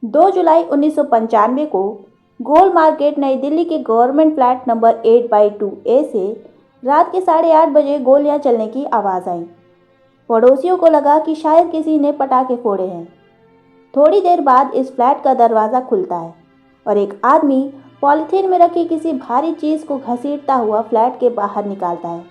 2 जुलाई 1995 को गोल मार्केट नई दिल्ली के गवर्नमेंट फ्लैट नंबर 8/2 ए से रात के 8:30 बजे गोलियां चलने की आवाज़ आई। पड़ोसियों को लगा कि शायद किसी ने पटाखे फोड़े हैं। थोड़ी देर बाद इस फ्लैट का दरवाज़ा खुलता है और एक आदमी पॉलिथीन में रखी किसी भारी चीज़ को घसीटता हुआ फ्लैट के बाहर निकालता है।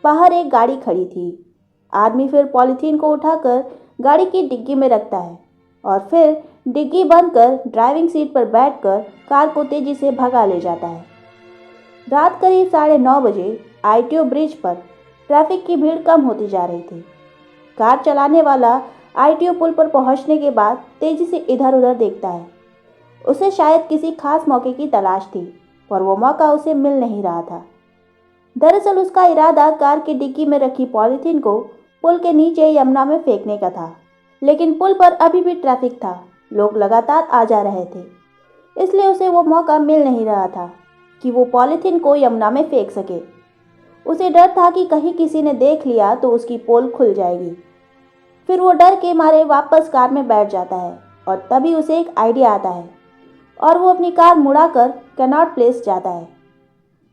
बाहर एक गाड़ी खड़ी थी। आदमी फिर पॉलिथीन को उठाकर गाड़ी की डिग्गी में रखता है और फिर डिग्गी बंद कर ड्राइविंग सीट पर बैठकर कार को तेजी से भगा ले जाता है। रात करीब 9:30 बजे आईटीओ ब्रिज पर ट्रैफिक की भीड़ कम होती जा रही थी। कार चलाने वाला आईटीओ पुल पर पहुंचने के बाद तेजी से इधर उधर देखता है। उसे शायद किसी खास मौके की तलाश थी, पर वो मौका उसे मिल नहीं रहा था। दरअसल उसका इरादा कार की डिग्गी में रखी पॉलिथीन को पुल के नीचे यमुना में फेंकने का था, लेकिन पुल पर अभी भी ट्रैफिक था। लोग लगातार आ जा रहे थे, इसलिए उसे वो मौका मिल नहीं रहा था कि वो पॉलिथीन को यमुना में फेंक सके। उसे डर था कि कहीं किसी ने देख लिया तो उसकी पोल खुल जाएगी। फिर वो डर के मारे वापस कार में बैठ जाता है और तभी उसे एक आइडिया आता है और वो अपनी कार मुड़ाकर कैनॉट प्लेस जाता है।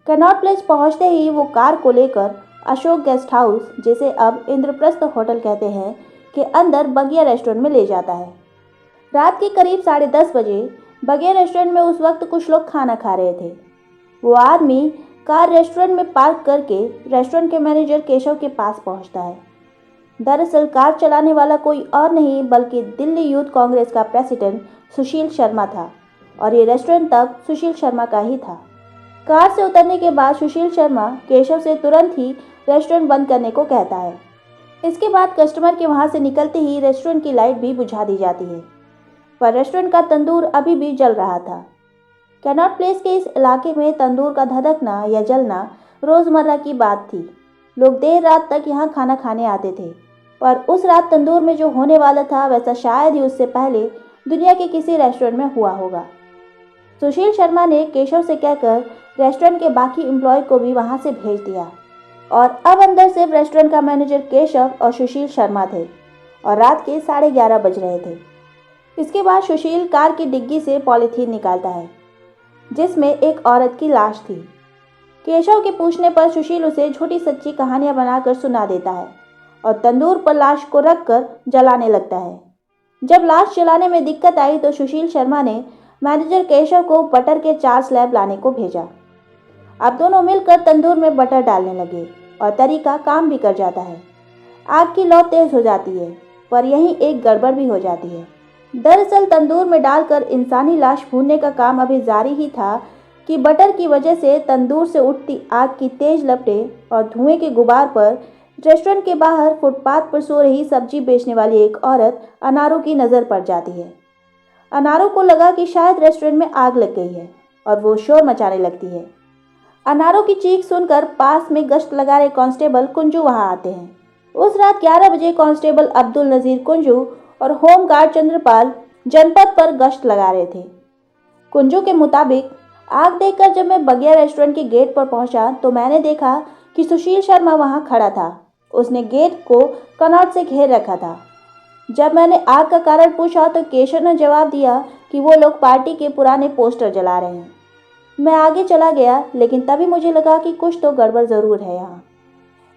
कैनॉट प्लेस पहुंचते ही वो कार को लेकर अशोक गेस्ट हाउस, जिसे अब इंद्रप्रस्थ होटल कहते हैं, के अंदर बगिया रेस्टोरेंट में ले जाता है। रात के करीब 10:30 बजे बगिया रेस्टोरेंट में उस वक्त कुछ लोग खाना खा रहे थे। वो आदमी कार रेस्टोरेंट में पार्क करके रेस्टोरेंट के मैनेजर केशव के पास पहुंचता है। दरअसल कार चलाने वाला कोई और नहीं बल्कि दिल्ली यूथ कांग्रेस का प्रेसिडेंट सुशील शर्मा था और ये रेस्टोरेंट तब सुशील शर्मा का ही था। कार से उतरने के बाद सुशील शर्मा केशव से तुरंत ही रेस्टोरेंट बंद करने को कहता है। इसके बाद कस्टमर के वहां से निकलते ही रेस्टोरेंट की लाइट भी बुझा दी जाती है, पर रेस्टोरेंट का तंदूर अभी भी जल रहा था। कैनॉट प्लेस के इस इलाके में तंदूर का धधकना या जलना रोज़मर्रा की बात थी। लोग देर रात तक यहाँ खाना खाने आते थे, पर उस रात तंदूर में जो होने वाला था वैसा शायद ही उससे पहले दुनिया के किसी रेस्टोरेंट में हुआ होगा। सुशील शर्मा ने केशव से कहकर रेस्टोरेंट के बाकी एम्प्लॉय को भी वहां से भेज दिया और अब अंदर सिर्फ रेस्टोरेंट का मैनेजर केशव और सुशील शर्मा थे और रात के 11:30 बज रहे थे। इसके बाद सुशील कार की डिग्गी से पॉलीथीन निकालता है जिसमें एक औरत की लाश थी। केशव के पूछने पर सुशील उसे झूठी सच्ची कहानियां बनाकर सुना देता है और तंदूर पर लाश को रखकर जलाने लगता है। जब लाश जलाने में दिक्कत आई तो सुशील शर्मा ने मैनेजर केशव को बटर के 4 स्लैब लाने को भेजा। अब दोनों मिलकर तंदूर में बटर डालने लगे और तरीका काम भी कर जाता है। आग की लौ तेज हो जाती है, पर यहीं एक गड़बड़ भी हो जाती है। दरअसल तंदूर में डालकर इंसानी लाश भूनने का काम अभी जारी ही था कि बटर की वजह से तंदूर से उठती आग की तेज लपटें और धुएं के गुबार पर रेस्टोरेंट के बाहर फुटपाथ पर सो रही सब्जी बेचने वाली एक औरत अनारों की नज़र पड़ जाती है। अनारों को लगा कि शायद रेस्टोरेंट में आग लग गई है और वो शोर मचाने लगती है। अनारों की चीख सुनकर पास में गश्त लगा रहे कांस्टेबल कुंजू वहां आते हैं। उस रात 11 बजे कांस्टेबल अब्दुल नज़ीर कुंजू और होमगार्ड चंद्रपाल जनपद पर गश्त लगा रहे थे। कुंजू के मुताबिक आग देखकर जब मैं बगिया रेस्टोरेंट के गेट पर पहुंचा तो मैंने देखा कि सुशील शर्मा वहां खड़ा था। उसने गेट को कनौट से घेर रखा था। जब मैंने आग का कारण पूछा तो केशव ने जवाब दिया कि वो लोग पार्टी के पुराने पोस्टर जला रहे हैं। मैं आगे चला गया, लेकिन तभी मुझे लगा कि कुछ तो गड़बड़ ज़रूर है यहाँ।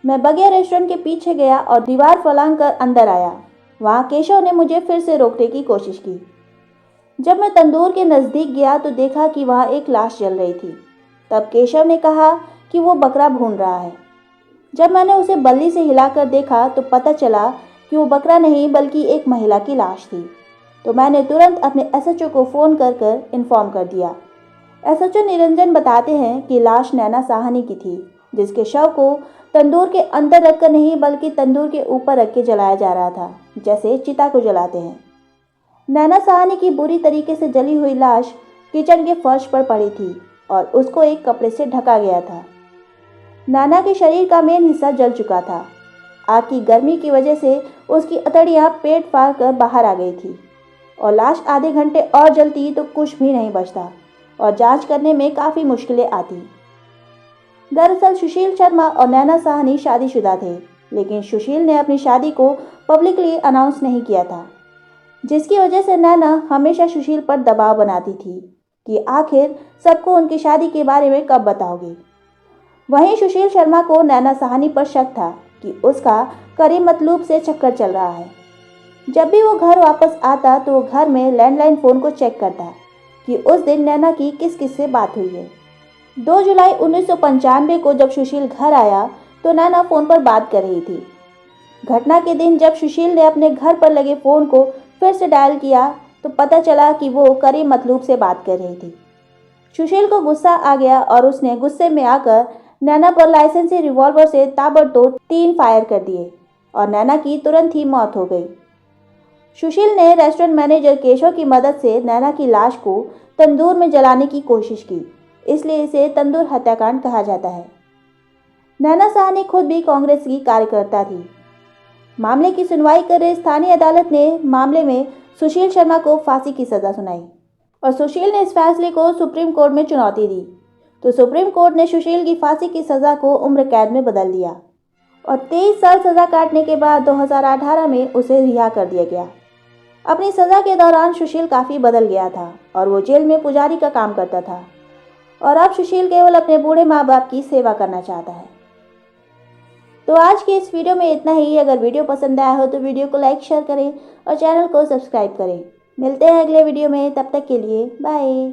मैं बगिया रेस्टोरेंट के पीछे गया और दीवार फलांग कर अंदर आया। वहाँ केशव ने मुझे फिर से रोकने की कोशिश की। जब मैं तंदूर के नज़दीक गया तो देखा कि वहाँ एक लाश जल रही थी। तब केशव ने कहा कि वो बकरा भून रहा है। जब मैंने उसे बल्ली से हिलाकर देखा तो पता चला कि वो बकरा नहीं बल्कि एक महिला की लाश थी। तो मैंने तुरंत अपने एसएचओ को फ़ोन कर इन्फॉर्म कर दिया। एसएचओ निरंजन बताते हैं कि लाश नैना साहनी की थी, जिसके शव को तंदूर के अंदर रखकर नहीं बल्कि तंदूर के ऊपर रख के जलाया जा रहा था, जैसे चिता को जलाते हैं। नैना साहनी की बुरी तरीके से जली हुई लाश किचन के फर्श पर पड़ी थी और उसको एक कपड़े से ढका गया था। नैना के शरीर का मेन हिस्सा जल चुका था। आग की गर्मी की वजह से उसकी अतड़ियाँ पेट फाड़ कर बाहर आ गई थी और लाश आधे घंटे और जलती तो कुछ भी नहीं बचता और जांच करने में काफ़ी मुश्किलें आती। दरअसल सुशील शर्मा और नैना साहनी शादीशुदा थे, लेकिन सुशील ने अपनी शादी को पब्लिकली अनाउंस नहीं किया था। जिसकी वजह से नैना हमेशा सुशील पर दबाव बनाती थी कि आखिर सबको उनकी शादी के बारे में कब बताओगे। वहीं सुशील शर्मा को नैना साहनी पर शक था कि उसका करीम मतलूब से चक्कर चल रहा है। जब भी वो घर वापस आता तो वो घर में लैंडलाइन फ़ोन को चेक करता कि उस दिन नैना की किस किस से बात हुई है। 2 जुलाई 1995 को जब सुशील घर आया तो नैना फ़ोन पर बात कर रही थी। घटना के दिन जब सुशील ने अपने घर पर लगे फ़ोन को फिर से डायल किया तो पता चला कि वो करीम मतलूब से बात कर रही थी। सुशील को गुस्सा आ गया और उसने गुस्से में आकर नैना पर लाइसेंसी रिवॉल्वर से ताबड़तोड़ 3 फायर कर दिए और नैना की तुरंत ही मौत हो गई। सुशील ने रेस्टोरेंट मैनेजर केशव की मदद से नैना की लाश को तंदूर में जलाने की कोशिश की, इसलिए इसे तंदूर हत्याकांड कहा जाता है। नैना साहनी खुद भी कांग्रेस की कार्यकर्ता थी। मामले की सुनवाई कर रही स्थानीय अदालत ने मामले में सुशील शर्मा को फांसी की सजा सुनाई और सुशील ने इस फैसले को सुप्रीम कोर्ट में चुनौती दी तो सुप्रीम कोर्ट ने सुशील की फांसी की सजा को उम्र कैद में बदल दिया और 23 साल सजा काटने के बाद 2018 में उसे रिहा कर दिया गया। अपनी सजा के दौरान सुशील काफ़ी बदल गया था और वो जेल में पुजारी का काम करता था और अब सुशील केवल अपने बूढ़े माँ बाप की सेवा करना चाहता है। तो आज की इस वीडियो में इतना ही। अगर वीडियो पसंद आया हो तो वीडियो को लाइक शेयर करें और चैनल को सब्सक्राइब करें। मिलते हैं अगले वीडियो में, तब तक के लिए बाय।